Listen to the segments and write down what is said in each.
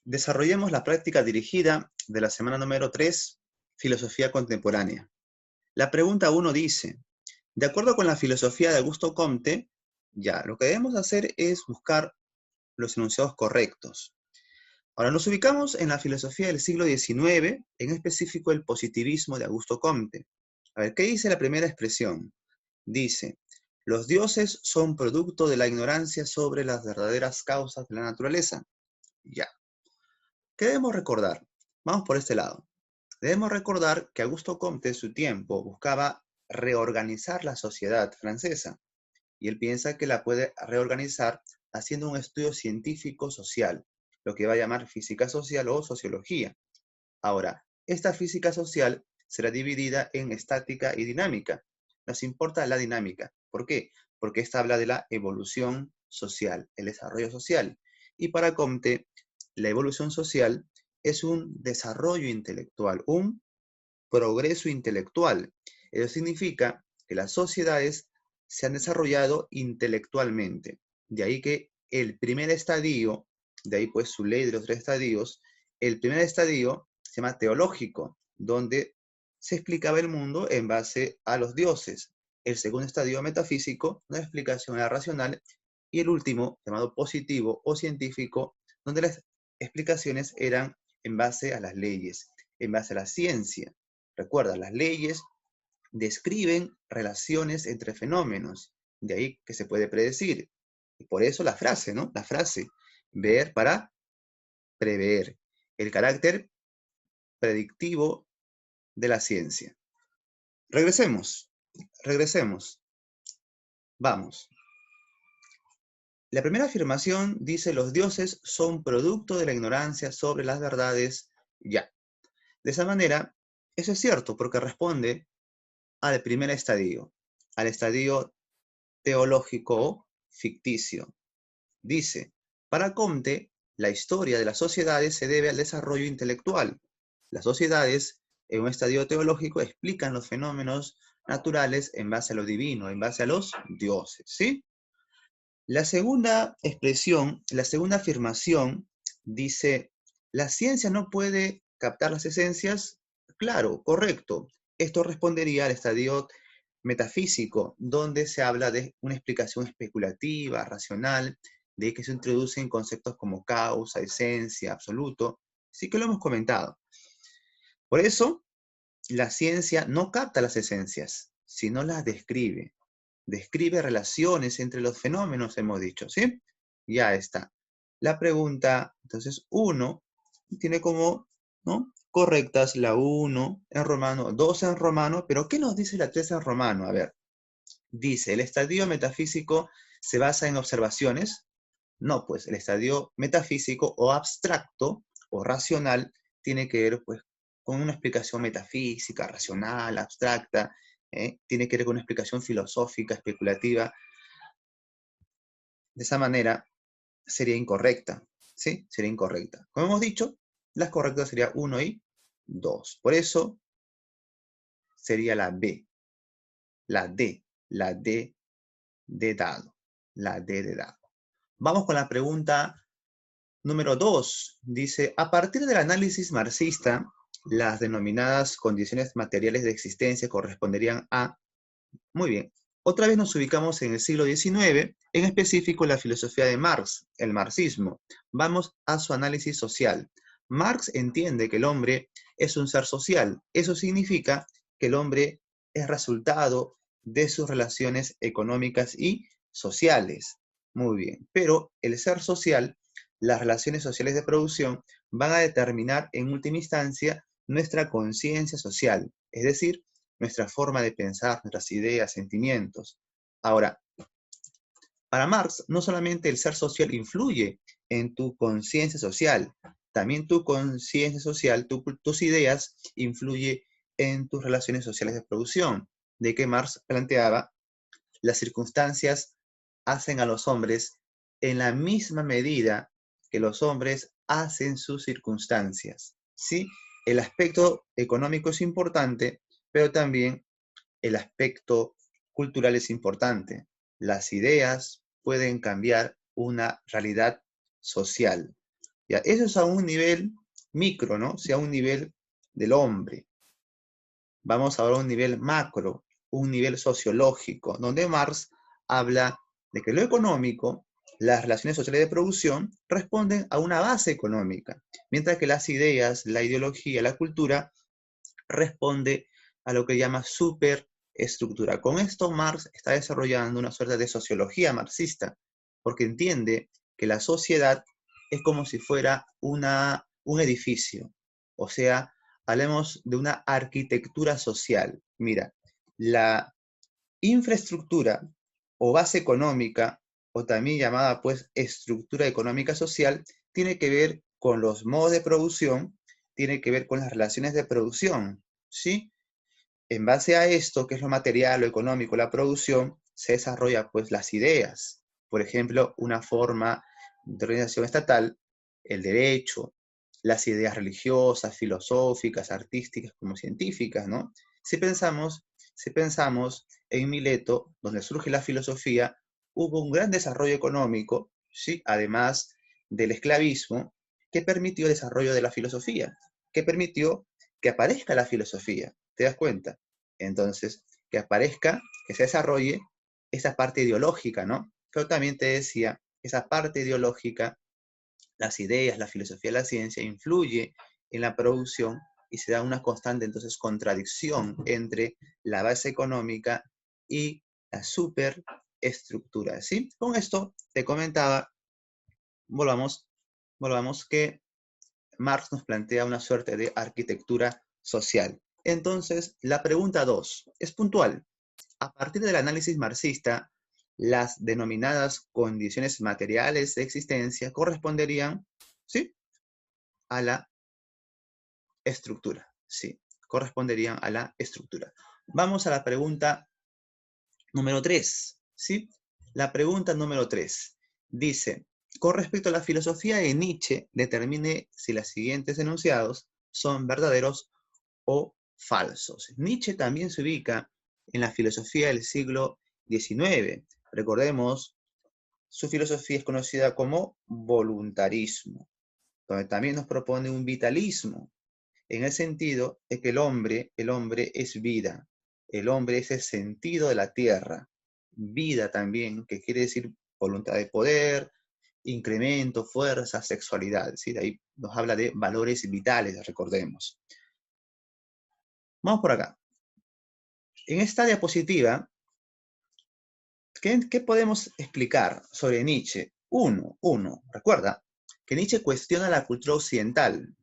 Desarrollemos la práctica dirigida de la semana número 3, Filosofía Contemporánea. La pregunta 1 dice, de acuerdo con la filosofía de Augusto Comte, lo que debemos hacer es buscar los enunciados correctos. Ahora nos ubicamos en la filosofía del siglo XIX, en específico el positivismo de Augusto Comte. A ver, ¿qué dice la primera expresión? Dice, los dioses son producto de la ignorancia sobre las verdaderas causas de la naturaleza. ¿Qué debemos recordar? Vamos por este lado. Debemos recordar que Augusto Comte en su tiempo buscaba reorganizar la sociedad francesa y él piensa que la puede reorganizar haciendo un estudio científico social, lo que va a llamar física social o sociología. Ahora, esta física social será dividida en estática y dinámica. Nos importa la dinámica. ¿Por qué? Porque esta habla de la evolución social, el desarrollo social. Y para Comte, la evolución social es un desarrollo intelectual, un progreso intelectual. Eso significa que las sociedades se han desarrollado intelectualmente. De ahí que el primer estadio, de ahí pues su ley de los 3 estadios, el primer estadio se llama teológico, donde se explicaba el mundo en base a los dioses. El segundo estadio metafísico, una explicación era racional, y el último, llamado positivo o científico, donde las explicaciones eran en base a las leyes, en base a la ciencia. Recuerda, las leyes describen relaciones entre fenómenos, de ahí que se puede predecir. Y por eso la frase, ¿no? La frase, ver para prever, el carácter predictivo de la ciencia. Regresemos. Vamos. La primera afirmación dice, los dioses son producto de la ignorancia sobre las verdades. De esa manera, eso es cierto, porque responde al primer estadio, al estadio teológico o ficticio. Dice, para Comte, la historia de las sociedades se debe al desarrollo intelectual. Las sociedades, en un estadio teológico, explican los fenómenos naturales en base a lo divino, en base a los dioses, ¿sí? La segunda expresión, la segunda afirmación, dice, ¿la ciencia no puede captar las esencias? Claro, correcto. Esto respondería al estadio metafísico, donde se habla de una explicación especulativa, racional, de que se introducen conceptos como causa, esencia, absoluto. Sí que lo hemos comentado. Por eso, la ciencia no capta las esencias, sino las describe. Describe relaciones entre los fenómenos, hemos dicho, ¿sí? Ya está. La pregunta, entonces, 1 tiene como, ¿no? Correctas la 1 en romano, 2 en romano, pero ¿qué nos dice la 3 en romano? A ver, dice, ¿el estadio metafísico se basa en observaciones? No, pues el estadio metafísico o abstracto o racional tiene que ver pues con una explicación metafísica, racional, abstracta, tiene que ver con una explicación filosófica, especulativa. De esa manera sería incorrecta, ¿sí? Sería incorrecta. Como hemos dicho, las correctas serían 1 y 2. Por eso sería la B, la D de dado, la D de dado. Vamos con la pregunta número 2. Dice, a partir del análisis marxista, las denominadas condiciones materiales de existencia corresponderían a... Muy bien. Otra vez nos ubicamos en el siglo XIX, en específico la filosofía de Marx, el marxismo. Vamos a su análisis social. Marx entiende que el hombre es un ser social. Eso significa que el hombre es resultado de sus relaciones económicas y sociales. Muy bien. Pero el ser social, las relaciones sociales de producción, van a determinar en última instancia nuestra conciencia social. Es decir, nuestra forma de pensar, nuestras ideas, sentimientos. Ahora, para Marx, no solamente el ser social influye en tu conciencia social, también tu conciencia social, tus ideas, influye en tus relaciones sociales de producción, de que Marx planteaba, las circunstancias hacen a los hombres en la misma medida que los hombres hacen sus circunstancias, ¿sí? El aspecto económico es importante, pero también el aspecto cultural es importante. Las ideas pueden cambiar una realidad social. Ya, eso es a un nivel micro, ¿no? O sea, a un nivel del hombre. Vamos ahora a un nivel macro, un nivel sociológico, donde Marx habla de que lo económico, las relaciones sociales de producción, responden a una base económica, mientras que las ideas, la ideología, la cultura, responde a lo que llama superestructura. Con esto Marx está desarrollando una suerte de sociología marxista, porque entiende que la sociedad es como si fuera un edificio. O sea, hablemos de una arquitectura social. Mira, la infraestructura o base económica, o también llamada pues estructura económica social, tiene que ver con los modos de producción, tiene que ver con las relaciones de producción, ¿sí? En base a esto, que es lo material, lo económico, la producción, se desarrolla pues las ideas. Por ejemplo, una forma de organización estatal, el derecho, las ideas religiosas, filosóficas, artísticas como científicas, ¿no? Si pensamos, si pensamos en Mileto, donde surge la filosofía, hubo un gran desarrollo económico, ¿sí? Además del esclavismo, que permitió el desarrollo de la filosofía, que permitió que aparezca la filosofía. ¿Te das cuenta? Entonces, que aparezca, que se desarrolle esa parte ideológica, ¿no? Pero también te decía, esa parte ideológica, las ideas, la filosofía, la ciencia, influye en la producción y se da una constante, entonces, contradicción entre la base económica y la superestructura, ¿sí? Con esto te comentaba, volvamos, volvamos que Marx nos plantea una suerte de arquitectura social. Entonces, la pregunta 2 es puntual. A partir del análisis marxista, las denominadas condiciones materiales de existencia corresponderían, ¿sí?, a la estructura. Sí, corresponderían a la estructura. Vamos a la pregunta número 3, ¿sí? La pregunta número 3 dice, con respecto a la filosofía de Nietzsche, determine si los siguientes enunciados son verdaderos o falsos. Nietzsche también se ubica en la filosofía del siglo XIX. Recordemos, su filosofía es conocida como voluntarismo, donde también nos propone un vitalismo, en el sentido de que el hombre es vida, el hombre es el sentido de la tierra, vida también, que quiere decir voluntad de poder, incremento, fuerza, sexualidad, ¿sí? De ahí nos habla de valores vitales, recordemos. Vamos por acá. En esta diapositiva, ¿qué podemos explicar sobre Nietzsche? Uno, recuerda que Nietzsche cuestiona la cultura occidental.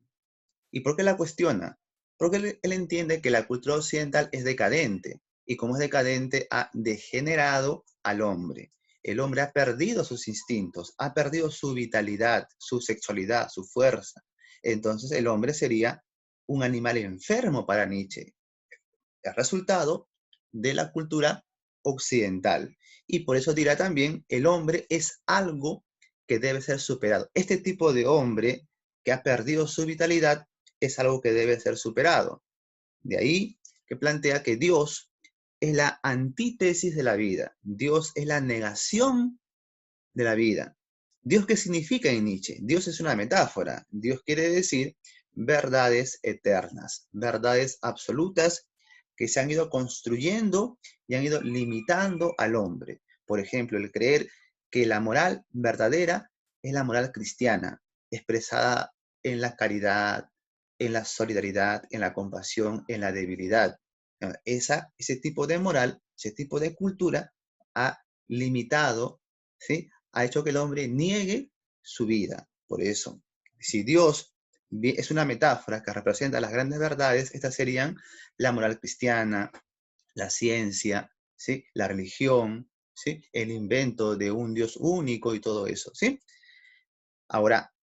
¿Y por qué la cuestiona? Porque él entiende que la cultura occidental es decadente, y como es decadente, ha degenerado al hombre. El hombre ha perdido sus instintos, ha perdido su vitalidad, su sexualidad, su fuerza. Entonces el hombre sería un animal enfermo para Nietzsche, el resultado de la cultura occidental. Y por eso dirá también, el hombre es algo que debe ser superado. Este tipo de hombre que ha perdido su vitalidad es algo que debe ser superado. De ahí que plantea que Dios es la antítesis de la vida. Dios es la negación de la vida. ¿Dios qué significa en Nietzsche? Dios es una metáfora. Dios quiere decir verdades eternas, verdades absolutas que se han ido construyendo y han ido limitando al hombre. Por ejemplo, el creer que la moral verdadera es la moral cristiana, expresada en la caridad, en la solidaridad, en la compasión, en la debilidad. Ese tipo de moral, ese tipo de cultura ha limitado, ¿sí?, ha hecho que el hombre niegue su vida. Por eso, si Dios es una metáfora que representa las grandes verdades, estas serían la moral cristiana, la ciencia, ¿sí?, la religión, ¿sí?, el invento de un Dios único y todo eso, ¿sí? Ahora,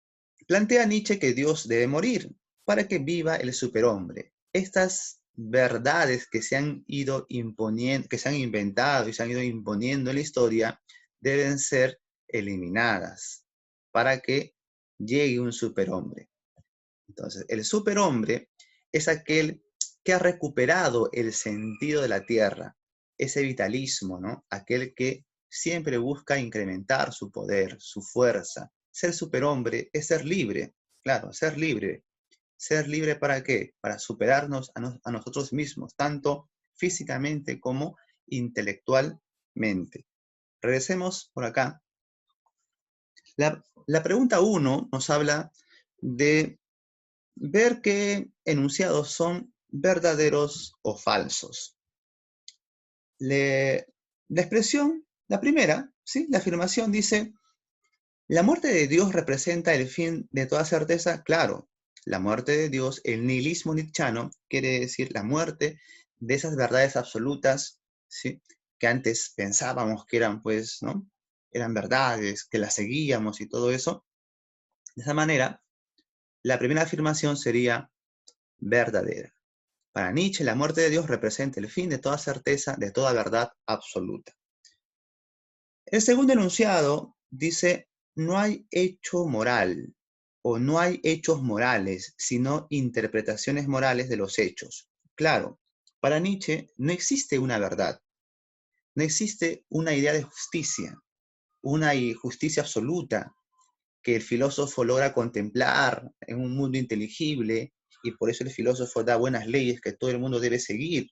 plantea Nietzsche que Dios debe morir para que viva el superhombre. Estas verdades que se han ido imponiendo, que se han inventado y se han ido imponiendo en la historia, deben ser eliminadas para que llegue un superhombre. Entonces, el superhombre es aquel que ha recuperado el sentido de la tierra, ese vitalismo, ¿no? Aquel que siempre busca incrementar su poder, su fuerza, ser superhombre es ser libre. Claro, ser libre. ¿Ser libre para qué? Para superarnos a nosotros mismos, tanto físicamente como intelectualmente. Regresemos por acá. La pregunta 1 nos habla de ver qué enunciados son verdaderos o falsos. La expresión, la primera, ¿sí? La afirmación dice, ¿la muerte de Dios representa el fin de toda certeza? Claro, la muerte de Dios, el nihilismo nietzscheano, quiere decir la muerte de esas verdades absolutas, ¿sí? Que antes pensábamos que eran, pues, ¿no? Eran verdades, que las seguíamos y todo eso. De esa manera, la primera afirmación sería verdadera. Para Nietzsche, la muerte de Dios representa el fin de toda certeza, de toda verdad absoluta. El segundo enunciado dice, no hay hecho moral o no hay hechos morales, sino interpretaciones morales de los hechos. Claro, para Nietzsche no existe una verdad, no existe una idea de justicia, una justicia absoluta que el filósofo logra contemplar en un mundo inteligible y por eso el filósofo da buenas leyes que todo el mundo debe seguir,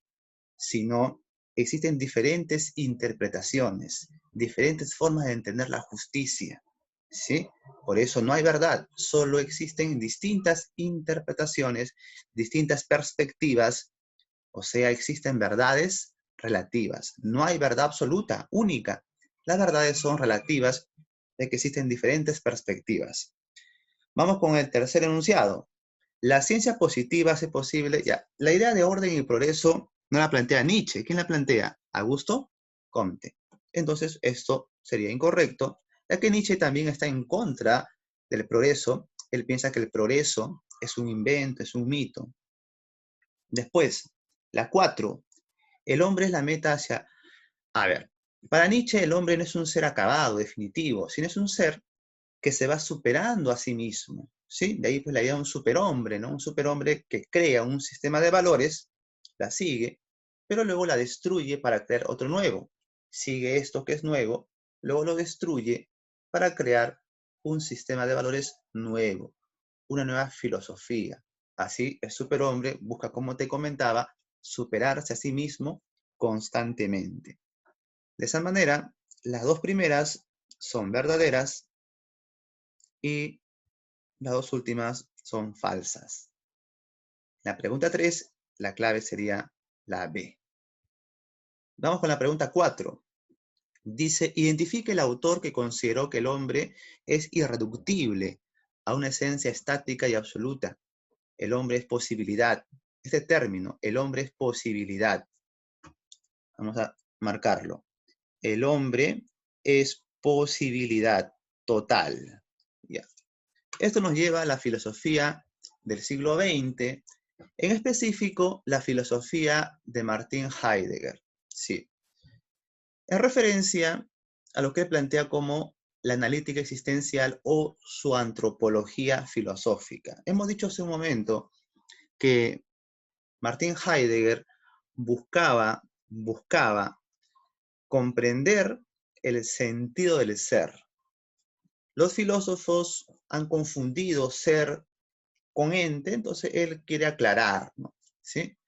sino existen diferentes interpretaciones, diferentes formas de entender la justicia, ¿sí? Por eso no hay verdad, solo existen distintas interpretaciones, distintas perspectivas, o sea, existen verdades relativas. No hay verdad absoluta, única. Las verdades son relativas, de que existen diferentes perspectivas. Vamos con el tercer enunciado. La ciencia positiva hace posible, ya, la idea de orden y progreso no la plantea Nietzsche. ¿Quién la plantea? Augusto Comte. Entonces, esto sería incorrecto, ya que Nietzsche también está en contra del progreso. Él piensa que el progreso es un invento, es un mito. Después, la 4. El hombre es la meta hacia... A ver, para Nietzsche el hombre no es un ser acabado, definitivo, sino es un ser que se va superando a sí mismo, ¿sí? De ahí pues la idea de un superhombre, ¿no? Un superhombre que crea un sistema de valores, la sigue, pero luego la destruye para crear otro nuevo. Sigue esto que es nuevo, luego lo destruye para crear un sistema de valores nuevo, una nueva filosofía. Así el superhombre busca, como te comentaba, superarse a sí mismo constantemente. De esa manera, las dos primeras son verdaderas y las dos últimas son falsas. La pregunta 3, la clave sería la B. Vamos con la pregunta 4. Dice, identifique el autor que consideró que el hombre es irreductible a una esencia estática y absoluta. El hombre es posibilidad. Este término, el hombre es posibilidad. Vamos a marcarlo. El hombre es posibilidad total. Ya. Esto nos lleva a la filosofía del siglo XX, en específico la filosofía de Martin Heidegger. Sí. En referencia a lo que plantea como la analítica existencial o su antropología filosófica. Hemos dicho hace un momento que Martin Heidegger buscaba comprender el sentido del ser. Los filósofos han confundido ser con ente, entonces él quiere aclarar, ¿no? ¿Sí?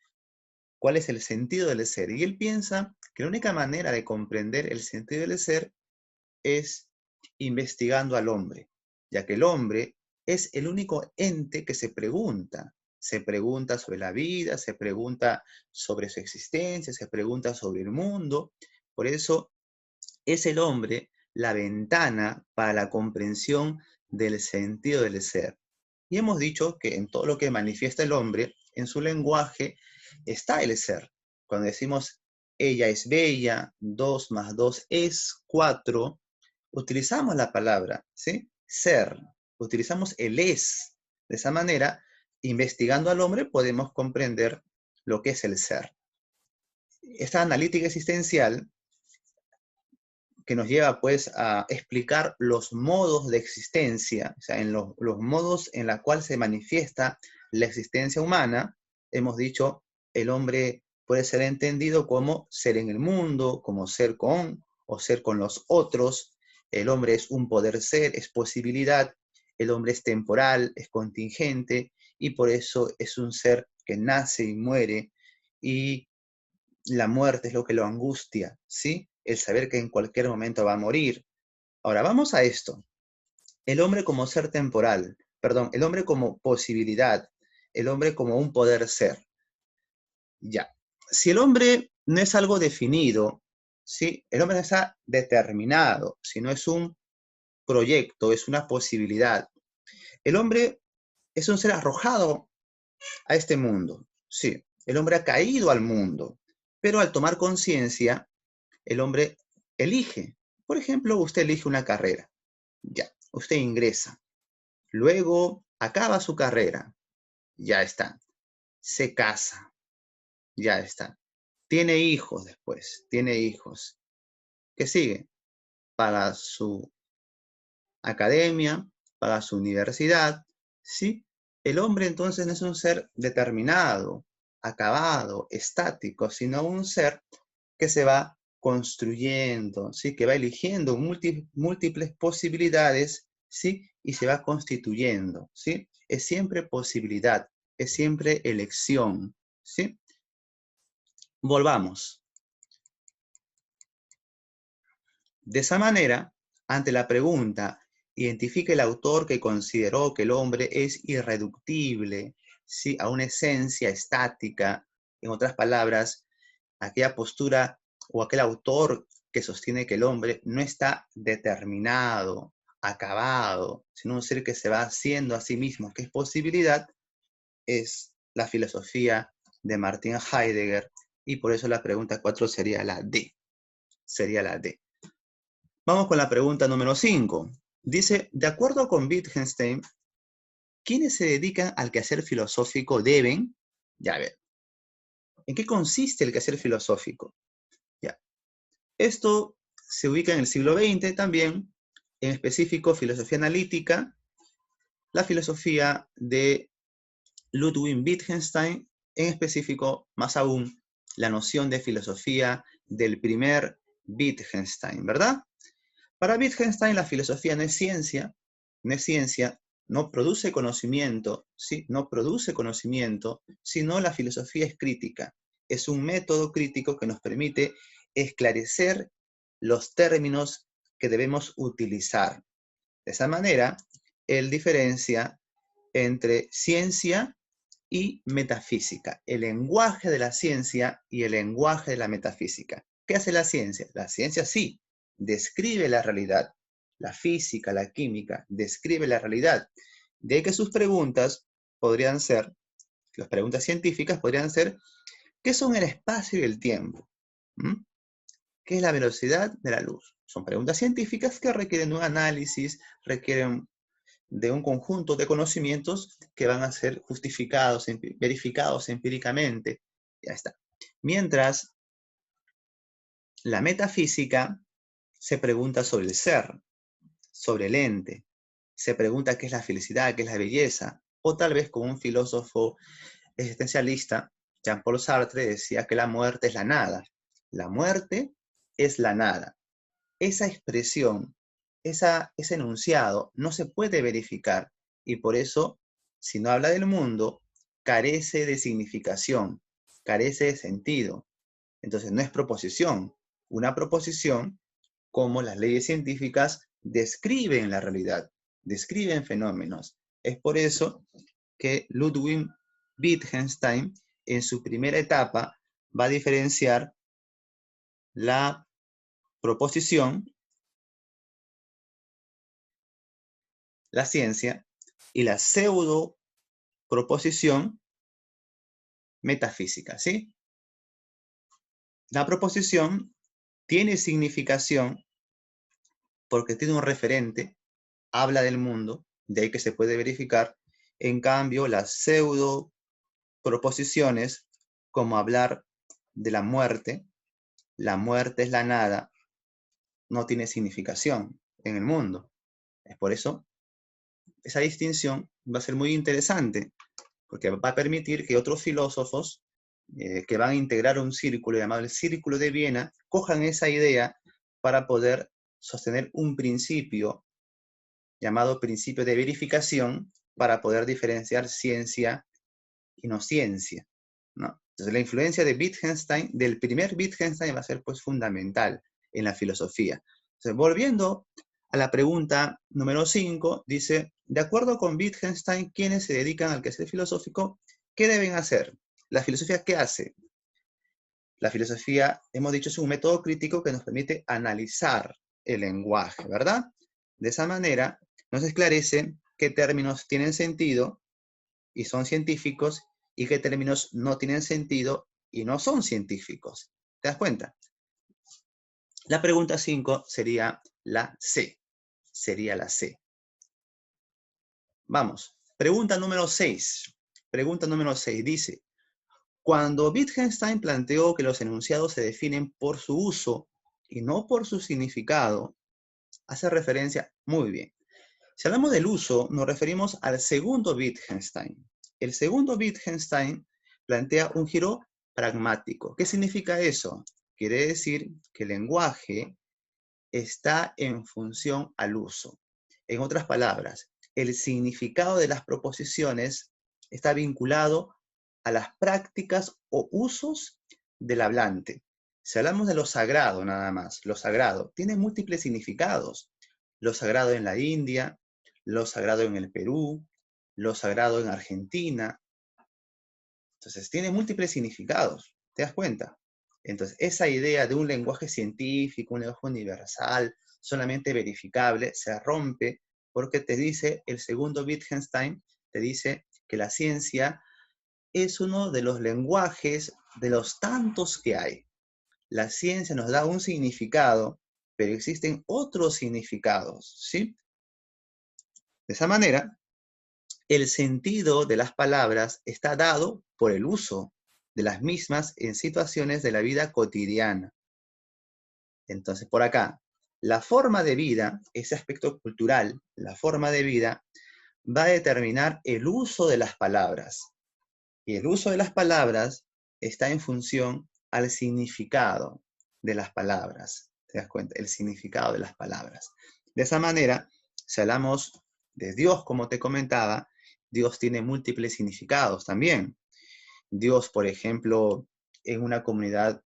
¿Cuál es el sentido del ser? Y él piensa que la única manera de comprender el sentido del ser es investigando al hombre, ya que el hombre es el único ente que se pregunta sobre la vida, se pregunta sobre su existencia, se pregunta sobre el mundo. Por eso es el hombre la ventana para la comprensión del sentido del ser. Y hemos dicho que en todo lo que manifiesta el hombre, en su lenguaje, está el ser. Cuando decimos ella es bella, 2 más 2 es 4, utilizamos la palabra, ¿sí? Ser. Utilizamos el es. De esa manera, investigando al hombre, podemos comprender lo que es el ser. Esta analítica existencial que nos lleva pues a explicar los modos de existencia, o sea, en los modos en los cuales se manifiesta la existencia humana. Hemos dicho, el hombre puede ser entendido como ser en el mundo, como ser con o ser con los otros, el hombre es un poder ser, es posibilidad, el hombre es temporal, es contingente, y por eso es un ser que nace y muere, y la muerte es lo que lo angustia, ¿sí? El saber que en cualquier momento va a morir. Ahora, vamos a esto. El hombre como ser temporal, perdón, el hombre como posibilidad, el hombre como un poder ser. Ya. Si el hombre no es algo definido, ¿sí? El hombre no está determinado, sino es un proyecto, es una posibilidad. El hombre es un ser arrojado a este mundo, sí. El hombre ha caído al mundo, pero al tomar conciencia, el hombre elige. Por ejemplo, usted elige una carrera, ya, usted ingresa, luego acaba su carrera, ya está, se casa, ya está, tiene hijos después, tiene hijos. ¿Qué sigue? Paga su academia, paga su universidad, ¿sí? El hombre entonces no es un ser determinado, acabado, estático, sino un ser que se va construyendo, ¿sí? Que va eligiendo múltiples posibilidades, ¿sí? Y se va constituyendo, ¿sí? Es siempre posibilidad, es siempre elección, ¿sí? Volvamos. De esa manera, ante la pregunta, identifique el autor que consideró que el hombre es irreductible, ¿sí? A una esencia estática, en otras palabras, aquella postura o aquel autor que sostiene que el hombre no está determinado, acabado, sino un ser que se va haciendo a sí mismo, que es posibilidad, es la filosofía de Martin Heidegger, y por eso la pregunta 4 sería la D. Sería la D. Vamos con la pregunta número 5. Dice, de acuerdo con Wittgenstein, ¿quiénes se dedican al quehacer filosófico deben? Ya a ver, ¿en qué consiste el quehacer filosófico? Ya. Esto se ubica en el siglo XX también, en específico filosofía analítica, la filosofía de Ludwig Wittgenstein, en específico, más aún, la noción de filosofía del primer Wittgenstein, ¿verdad? Para Wittgenstein la filosofía no es ciencia, no produce conocimiento, ¿sí? No produce conocimiento, sino la filosofía es crítica. Es un método crítico que nos permite esclarecer los términos que debemos utilizar. De esa manera, él diferencia entre ciencia y metafísica, el lenguaje de la ciencia y el lenguaje de la metafísica. ¿Qué hace la ciencia? La ciencia sí, describe la realidad. La física, la química, describe la realidad. De ahí que sus preguntas podrían ser, las preguntas científicas podrían ser, ¿qué son el espacio y el tiempo? ¿Mm? ¿Qué es la velocidad de la luz? Son preguntas científicas que requieren un análisis, requieren de un conjunto de conocimientos que van a ser justificados, verificados empíricamente. Ya está. Mientras, la metafísica se pregunta sobre el ser, sobre el ente, se pregunta qué es la felicidad, qué es la belleza, o tal vez como un filósofo existencialista, Jean-Paul Sartre, decía que la muerte es la nada. La muerte es la nada. Esa expresión, ese enunciado no se puede verificar y por eso, si no habla del mundo, carece de significación, carece de sentido. Entonces no es proposición. Una proposición, como las leyes científicas, describen la realidad, describen fenómenos. Es por eso que Ludwig Wittgenstein, en su primera etapa, va a diferenciar la proposición, la ciencia, y la pseudo proposición metafísica, ¿sí? La proposición tiene significación porque tiene un referente, habla del mundo, de ahí que se puede verificar. En cambio, las pseudo proposiciones, como hablar de la muerte es la nada, no tiene significación en el mundo. Es por eso, esa distinción va a ser muy interesante, porque va a permitir que otros filósofos que van a integrar un círculo llamado el Círculo de Viena cojan esa idea para poder sostener un principio llamado principio de verificación para poder diferenciar ciencia y no ciencia, ¿no? Entonces la influencia de Wittgenstein, del primer Wittgenstein, va a ser pues fundamental en la filosofía. Entonces, volviendo a la pregunta número 5, dice, de acuerdo con Wittgenstein, quienes se dedican al quehacer filosófico, ¿qué deben hacer? ¿La filosofía qué hace? La filosofía, hemos dicho, es un método crítico que nos permite analizar el lenguaje, ¿verdad? De esa manera nos esclarece qué términos tienen sentido y son científicos y qué términos no tienen sentido y no son científicos. ¿Te das cuenta? La pregunta 5 sería la C. Sería la C. Vamos. Pregunta número 6. Pregunta número 6 dice, cuando Wittgenstein planteó que los enunciados se definen por su uso y no por su significado, hace referencia muy bien. Si hablamos del uso, nos referimos al segundo Wittgenstein. El segundo Wittgenstein plantea un giro pragmático. ¿Qué significa eso? Quiere decir que el lenguaje está en función al uso. En otras palabras, el significado de las proposiciones está vinculado a las prácticas o usos del hablante. Si hablamos de lo sagrado nada más, lo sagrado tiene múltiples significados. Lo sagrado en la India, lo sagrado en el Perú, lo sagrado en Argentina. Entonces, tiene múltiples significados, ¿te das cuenta? Entonces, esa idea de un lenguaje científico, un lenguaje universal, solamente verificable, se rompe porque te dice, el segundo Wittgenstein, te dice que la ciencia es uno de los lenguajes de los tantos que hay. La ciencia nos da un significado, pero existen otros significados, ¿sí? De esa manera, el sentido de las palabras está dado por el uso de las mismas en situaciones de la vida cotidiana. Entonces, por acá, la forma de vida, ese aspecto cultural, la forma de vida, va a determinar el uso de las palabras. Y el uso de las palabras está en función al significado de las palabras. ¿Te das cuenta? El significado de las palabras. De esa manera, si hablamos de Dios, como te comentaba, Dios tiene múltiples significados también. Dios, por ejemplo, en una comunidad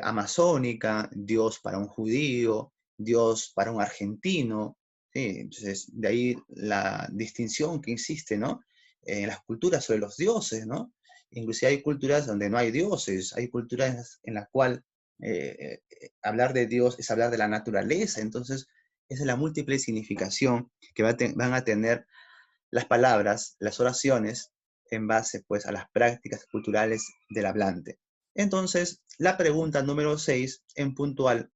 amazónica, Dios para un judío, Dios para un argentino. ¿Sí? Entonces, de ahí la distinción que existe, ¿no? En las culturas sobre los dioses, ¿no? Inclusive hay culturas donde no hay dioses, hay culturas en las cuales hablar de Dios es hablar de la naturaleza. Entonces, esa es la múltiple significación que van a tener las palabras, las oraciones, en base pues a las prácticas culturales del hablante. Entonces, la pregunta número 6 en puntual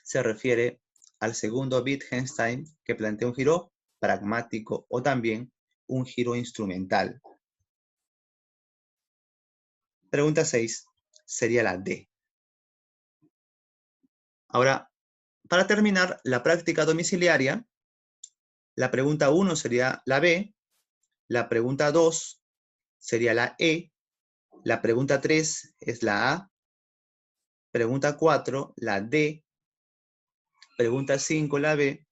se refiere al segundo Wittgenstein que plantea un giro pragmático o también un giro instrumental. Pregunta 6 sería la D. Ahora, para terminar la práctica domiciliaria, la pregunta 1 sería la B, la pregunta 2 sería la E, la pregunta 3 es la A, pregunta 4 la D, pregunta 5 la B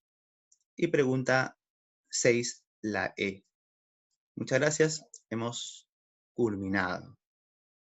y pregunta 6 la E. Muchas gracias, hemos culminado.